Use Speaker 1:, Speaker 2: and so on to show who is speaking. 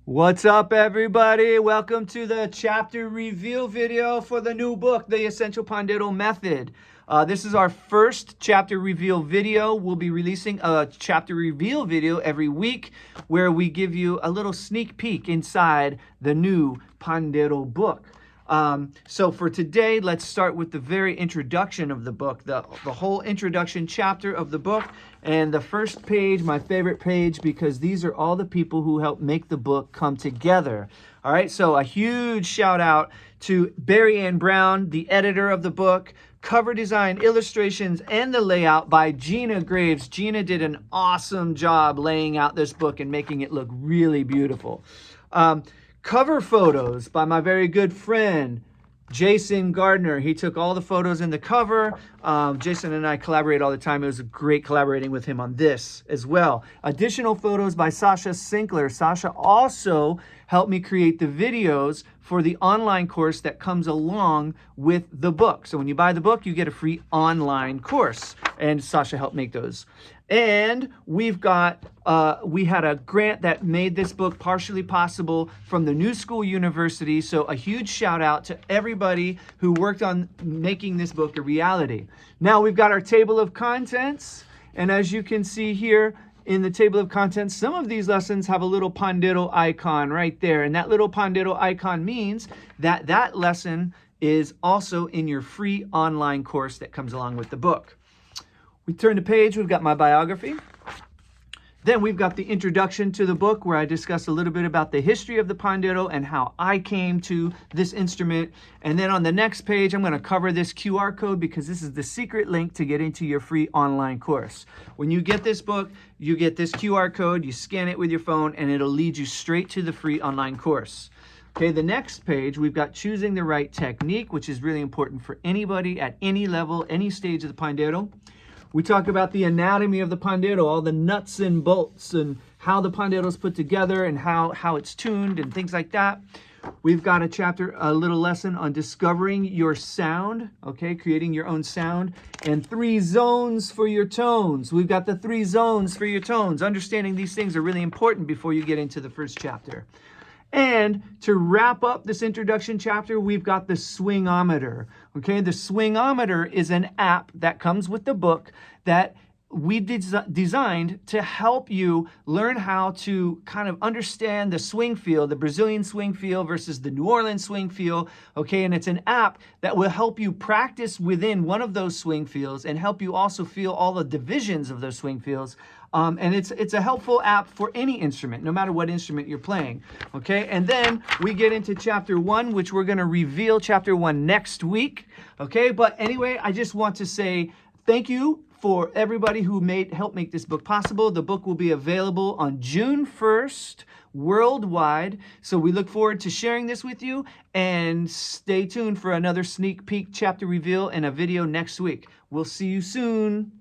Speaker 1: What's up, everybody? Welcome to the chapter reveal video for the new book, The Essential Pandeiro Method. This is our first chapter reveal video. We'll be releasing a chapter reveal video every week where we give you a little sneak peek inside the new Pandeiro book. So for today, let's start with the very introduction of the book, the whole introduction chapter of the book. And the first page, my favorite page, because these are all the people who helped make the book come together. All right, so a huge shout out to Barry Ann Brown, the editor of the book, cover design, illustrations, and the layout by Gina Graves. Gina did an awesome job laying out this book and making it look really beautiful. Cover photos by my very good friend, Jason Gardner. He took all the photos in the cover. Jason and I collaborate all the time. It was great collaborating with him on this as well. Additional photos by Sasha Sinkler. Sasha also helped me create the videos for the online course that comes along with the book. So when you buy the book, you get a free online course. And Sasha helped make those. And we've got, we had a grant that made this book partially possible from the New School University. So a huge shout out to everybody who worked on making this book a reality. Now we've got our table of contents. And as you can see here in the table of contents, some of these lessons have a little Pandeiro icon right there. And that little Pandeiro icon means that that lesson is also in your free online course that comes along with the book. We turn the page, we've got my biography. Then we've got the introduction to the book where I discuss a little bit about the history of the Pandeiro and how I came to this instrument. And then on the next page, I'm going to cover this QR code because this is the secret link to get into your free online course. When you get this book, you get this QR code, you scan it with your phone, and it'll lead you straight to the free online course. Okay, the next page, we've got choosing the right technique, which is really important for anybody at any level, any stage of the Pandeiro. We talk about the anatomy of the Pandeiro, all the nuts and bolts and how the Pandeiro is put together and how it's tuned and things like that. We've got a chapter, a little lesson on discovering your sound, okay, creating your own sound, and 3 zones for your tones. We've got the 3 zones for your tones. Understanding these things are really important before you get into the first chapter. And to wrap up this introduction chapter, we've got the Swingometer. Okay, the Swingometer is an app that comes with the book that we designed to help you learn how to kind of understand the swing feel, the Brazilian swing feel versus the New Orleans swing feel. Okay, and it's an app that will help you practice within one of those swing feels and help you also feel all the divisions of those swing feels. And it's a helpful app for any instrument, no matter what instrument you're playing. Okay, and then we get into chapter 1, which we're going to reveal chapter 1 next week. Okay, but anyway, I just want to say thank you for everybody who helped make this book possible. The book will be available on June 1st worldwide. So we look forward to sharing this with you, and stay tuned for another sneak peek chapter reveal and a video next week. We'll see you soon.